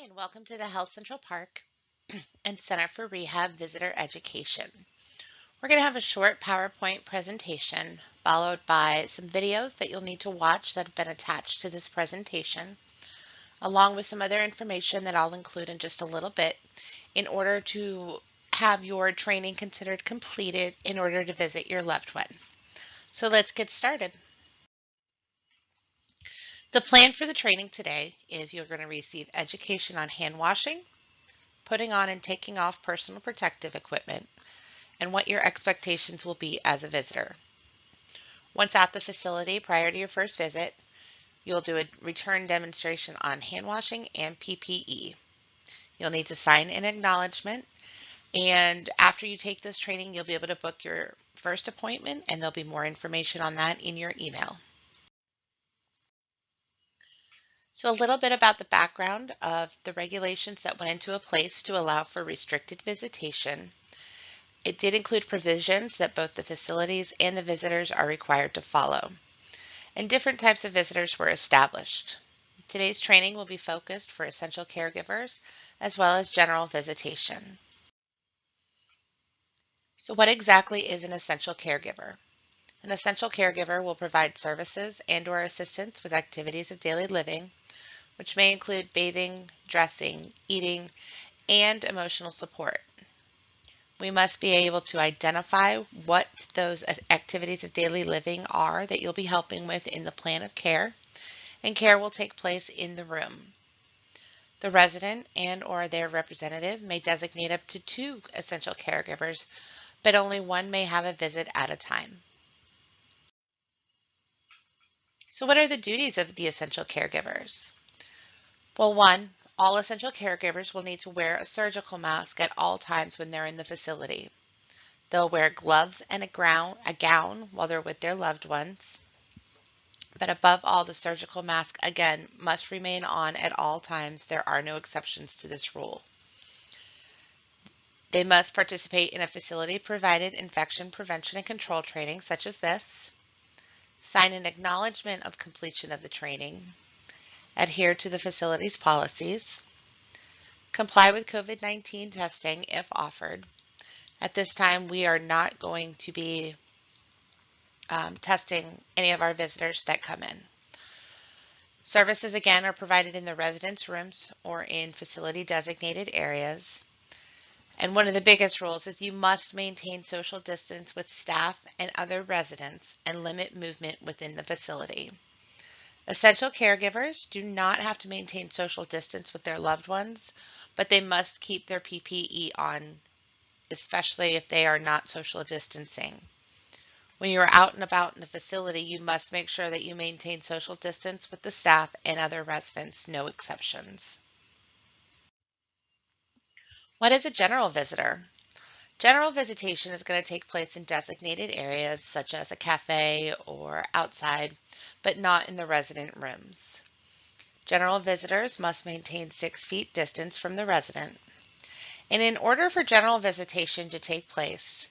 And welcome to the Health Central Park and Center for Rehab Visitor Education. We're going to have a short PowerPoint presentation followed by some videos that you'll need to watch that have been attached to this presentation, along with some other information that I'll include in just a little bit in order to have your training considered completed in order to visit your loved one. So let's get started. The plan for the training today is you're going to receive education on hand washing, putting on and taking off personal protective equipment, and what your expectations will be as a visitor. Once at the facility prior to your first visit, you'll do a return demonstration on hand washing and PPE. You'll need to sign an acknowledgement, and after you take this training, you'll be able to book your first appointment, and there'll be more information on that in your email. So a little bit about the background of the regulations that went into place to allow for restricted visitation. It did include provisions that both the facilities and the visitors are required to follow, and different types of visitors were established. Today's training will be focused for essential caregivers as well as general visitation. So what exactly is an essential caregiver? An essential caregiver will provide services and/or assistance with activities of daily living, which may include bathing, dressing, eating, and emotional support. We must be able to identify what those activities of daily living are that you'll be helping with in the plan of care, and care will take place in the room. The resident and/or their representative may designate up to 2 essential caregivers, but only one may have a visit at a time. So what are the duties of the essential caregivers? Well, 1, all essential caregivers will need to wear a surgical mask at all times when they're in the facility. They'll wear gloves and a gown while they're with their loved ones. But above all, the surgical mask, again, must remain on at all times. There are no exceptions to this rule. They must participate in a facility-provided infection prevention and control training, such as this, sign an acknowledgement of completion of the training, adhere to the facility's policies, comply with COVID-19 testing if offered. At this time, we are not going to be testing any of our visitors that come in. Services, again, are provided in the residence rooms or in facility designated areas. And one of the biggest rules is you must maintain social distance with staff and other residents and limit movement within the facility. Essential caregivers do not have to maintain social distance with their loved ones, but they must keep their PPE on, especially if they are not social distancing. When you are out and about in the facility, you must make sure that you maintain social distance with the staff and other residents, no exceptions. What is a general visitor? General visitation is going to take place in designated areas such as a cafe or outside, but not in the resident rooms. General visitors must maintain 6 feet distance from the resident. And in order for general visitation to take place,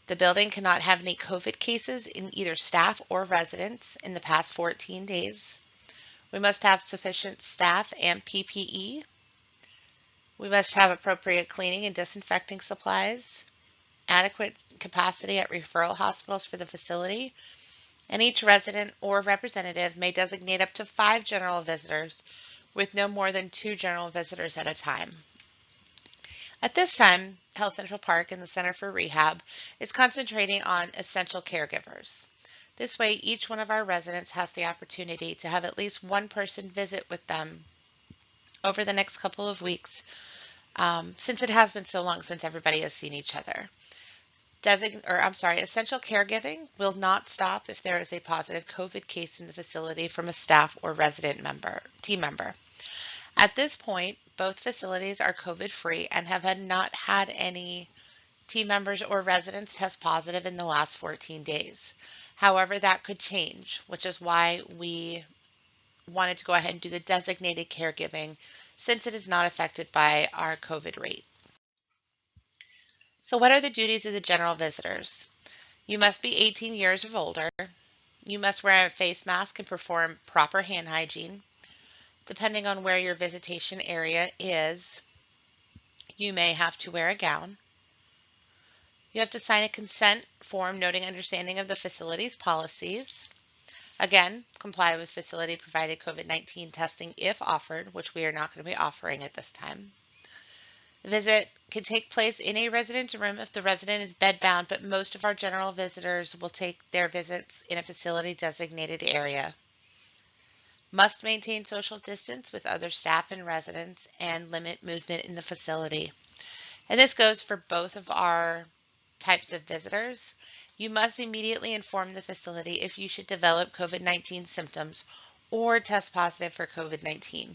the building cannot have any COVID cases in either staff or residents in the past 14 days. We must have sufficient staff and PPE. We must have appropriate cleaning and disinfecting supplies, adequate capacity at referral hospitals for the facility, and each resident or representative may designate up to 5 general visitors with no more than 2 general visitors at a time. At this time, Health Central Park and the Center for Rehab is concentrating on essential caregivers. This way, each one of our residents has the opportunity to have at least one person visit with them over the next couple of weeks, since it has been so long since everybody has seen each other. Essential caregiving will not stop if there is a positive COVID case in the facility from a staff or resident team member. At this point, both facilities are COVID-free and have not had any team members or residents test positive in the last 14 days. However, that could change, which is why we wanted to go ahead and do the designated caregiving since it is not affected by our COVID rate. So what are the duties of the general visitors? You must be 18 years or older. You must wear a face mask and perform proper hand hygiene. Depending on where your visitation area is, you may have to wear a gown. You have to sign a consent form noting understanding of the facility's policies. Again, comply with facility provided COVID-19 testing if offered, which we are not going to be offering at this time. The visit can take place in a resident's room if the resident is bedbound, but most of our general visitors will take their visits in a facility designated area. Must maintain social distance with other staff and residents and limit movement in the facility. And this goes for both of our types of visitors. You must immediately inform the facility if you should develop COVID-19 symptoms or test positive for COVID-19.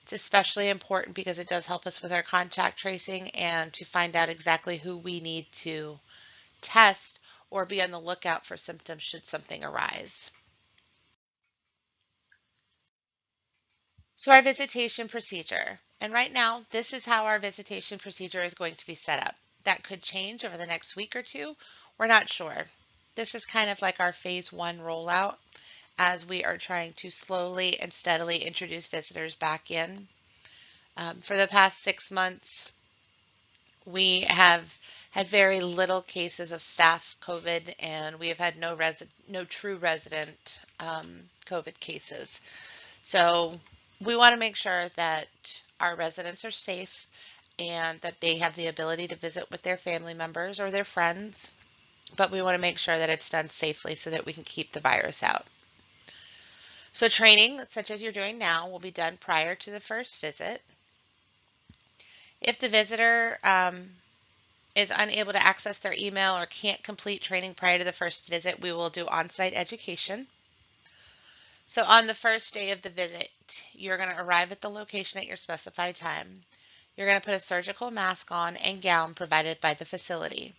It's especially important because it does help us with our contact tracing and to find out exactly who we need to test or be on the lookout for symptoms should something arise. So our visitation procedure, and right now this is how our visitation procedure is going to be set up. That could change over the next week or two. We're not sure. This is kind of like our phase 1 rollout as we are trying to slowly and steadily introduce visitors back in. For the past 6 months, we have had very little cases of staff COVID, and we have had no true resident COVID cases. So we want to make sure that our residents are safe and that they have the ability to visit with their family members or their friends, but we want to make sure that it's done safely so that we can keep the virus out. So training, such as you're doing now, will be done prior to the first visit. If the visitor is unable to access their email or can't complete training prior to the first visit, we will do on-site education. So on the first day of the visit, you're going to arrive at the location at your specified time. You're going to put a surgical mask on and gown provided by the facility.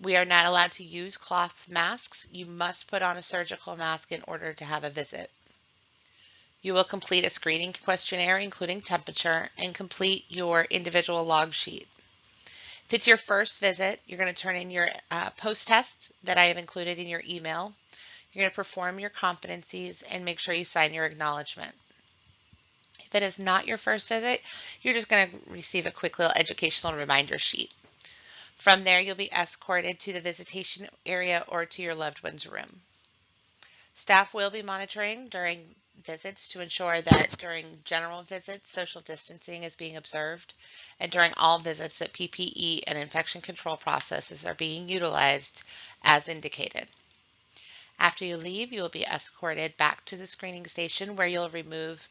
We are not allowed to use cloth masks. You must put on a surgical mask in order to have a visit. You will complete a screening questionnaire, including temperature, and complete your individual log sheet. If it's your first visit, you're going to turn in your post-tests that I have included in your email. You're going to perform your competencies and make sure you sign your acknowledgement. If it is not your first visit, you're just going to receive a quick little educational reminder sheet. From there, you'll be escorted to the visitation area or to your loved one's room. Staff will be monitoring during visits to ensure that during general visits, social distancing is being observed, and during all visits that PPE and infection control processes are being utilized as indicated. After you leave, you will be escorted back to the screening station where you'll remove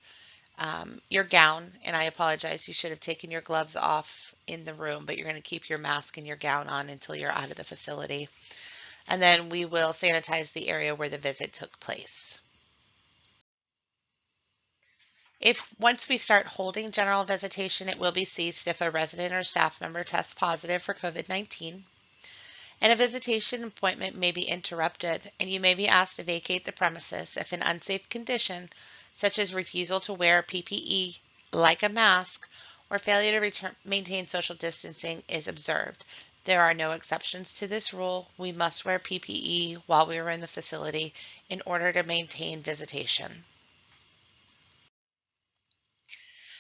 your gown, and I apologize, you should have taken your gloves off in the room, but you're going to keep your mask and your gown on until you're out of the facility. And then we will sanitize the area where the visit took place. Once we start holding general visitation, it will be ceased if a resident or staff member tests positive for COVID-19. And a visitation appointment may be interrupted, and you may be asked to vacate the premises if an unsafe condition, such as refusal to wear PPE like a mask or failure to maintain social distancing, is observed. There are no exceptions to this rule. We must wear PPE while we are in the facility in order to maintain visitation.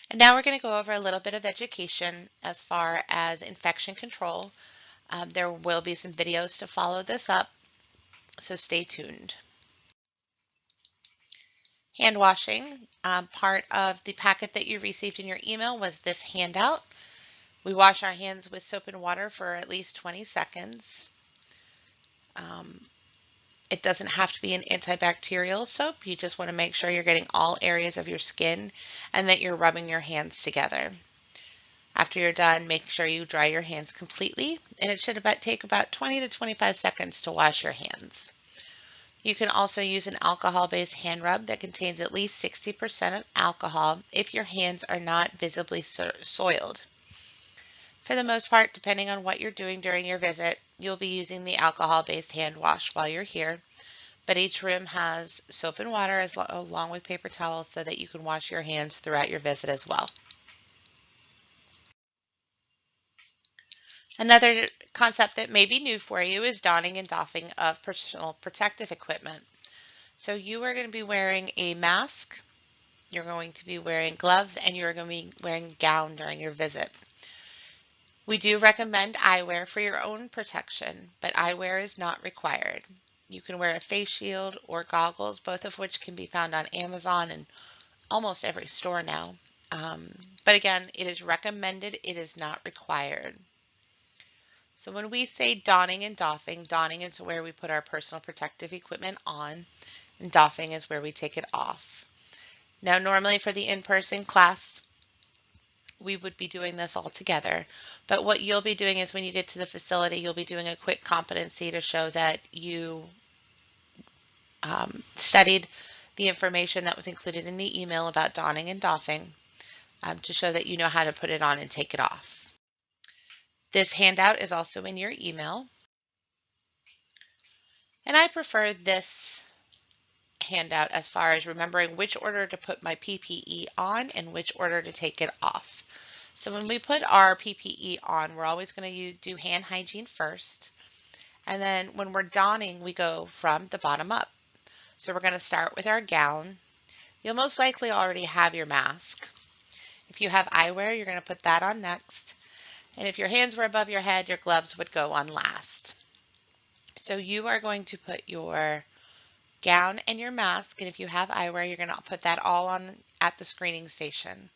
And now we're going to go over a little bit of education as far as infection control. There will be some videos to follow this up, so stay tuned. Hand washing, part of the packet that you received in your email was this handout. We wash our hands with soap and water for at least 20 seconds. It doesn't have to be an antibacterial soap. You just want to make sure you're getting all areas of your skin and that you're rubbing your hands together. After you're done, make sure you dry your hands completely, and it should take about 20 to 25 seconds to wash your hands. You can also use an alcohol-based hand rub that contains at least 60% of alcohol if your hands are not visibly soiled. For the most part, depending on what you're doing during your visit, you'll be using the alcohol-based hand wash while you're here, but each room has soap and water along with paper towels so that you can wash your hands throughout your visit as well. Another concept that may be new for you is donning and doffing of personal protective equipment. So you are going to be wearing a mask, You're going to be wearing gloves, and you're going to be wearing a gown during your visit. We do recommend eyewear for your own protection, but eyewear is not required. You can wear a face shield or goggles, both of which can be found on Amazon and almost every store now. But again, it is recommended, it is not required. So when we say donning and doffing, donning is where we put our personal protective equipment on, and doffing is where we take it off. Now, normally for the in-person class, we would be doing this all together. But what you'll be doing is when you get to the facility, you'll be doing a quick competency to show that you studied the information that was included in the email about donning and doffing, to show that you know how to put it on and take it off. This handout is also in your email. And I prefer this handout as far as remembering which order to put my PPE on and which order to take it off. So when we put our PPE on, we're always going to do hand hygiene first. And then when we're donning, we go from the bottom up. So we're going to start with our gown. You'll most likely already have your mask. If you have eyewear, you're going to put that on next. And if your hands were above your head, your gloves would go on last. So you are going to put your gown and your mask, and if you have eyewear, you're going to put that all on at the screening station.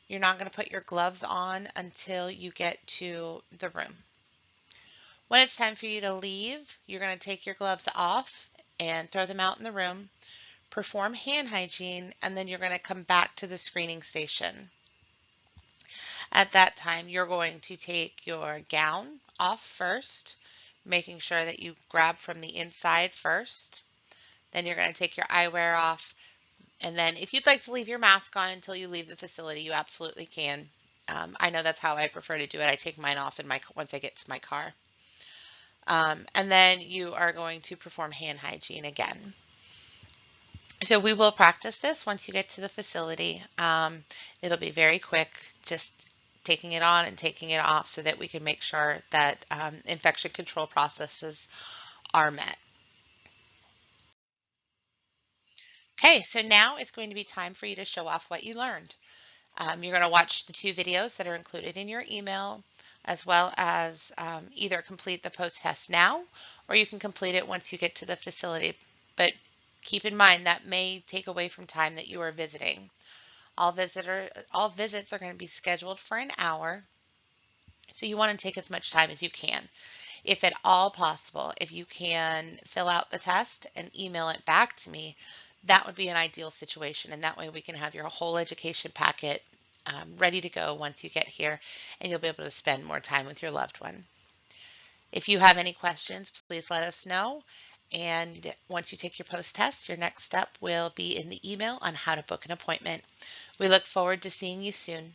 You're not going to put your gloves on until you get to the room. When it's time for you to leave, you're going to take your gloves off and throw them out in the room, perform hand hygiene, and then you're going to come back to the screening station. At that time, you're going to take your gown off first, making sure that you grab from the inside first. Then you're going to take your eyewear off. And then if you'd like to leave your mask on until you leave the facility, you absolutely can. I know that's how I prefer to do it. I take mine off once I get to my car. And then you are going to perform hand hygiene again. So we will practice this once you get to the facility. It'll be very quick, just taking it on and taking it off so that we can make sure that infection control processes are met. Okay, so now it's going to be time for you to show off what you learned. You're going to watch the 2 videos that are included in your email, as well as either complete the post-test now, or you can complete it once you get to the facility. But keep in mind that may take away from time that you are visiting. All visits are going to be scheduled for an hour, so you want to take as much time as you can. If at all possible, if you can fill out the test and email it back to me, that would be an ideal situation, and that way we can have your whole education packet ready to go once you get here, and you'll be able to spend more time with your loved one. If you have any questions, please let us know, and once you take your post-test, your next step will be in the email on how to book an appointment. We look forward to seeing you soon.